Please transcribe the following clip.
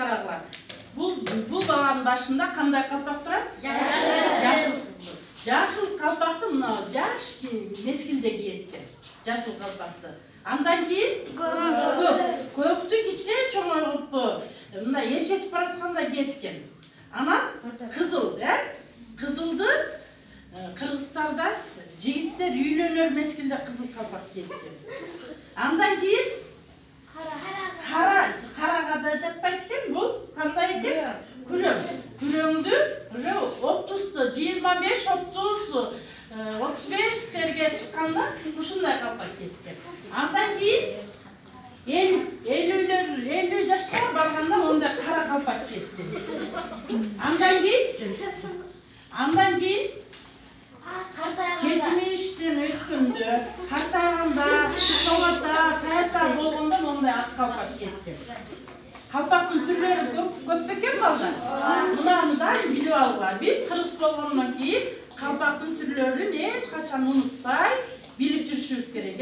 карагыла. Бул баланын башында кандай калпак турат? Жашыл калпакты мына жаш мезгилде кийет экен. Жашыл калпакты. Андан кийин көктү кичине чоңойтуп, мына эшетип баратканда кийет экен. Анан кызыл, кызылды Кыргызстанда жигиттер үйлөнөр мезгилде кызыл калпак кийет экен. Андан кийин карага да жатпайт экен, бул кандай экен? Күрөңдү 25, 30, 35терге чыкканда ушундай калпак кийет экен. Андан кийин 50 жашка барганда ондай кара калпак кийет экен. Андан кийин 70-тен өткөндө, картайганда, тоңата, тайса болгондо мондай ак калпак кийет экен. Калпактын түрлөрү көп бекен балдар. Мунаны да билип алгыла. Биз кыргыз болгондон кийин калпактын түрлөрүн эч качан унутпай билип жүрүшүбүз керек,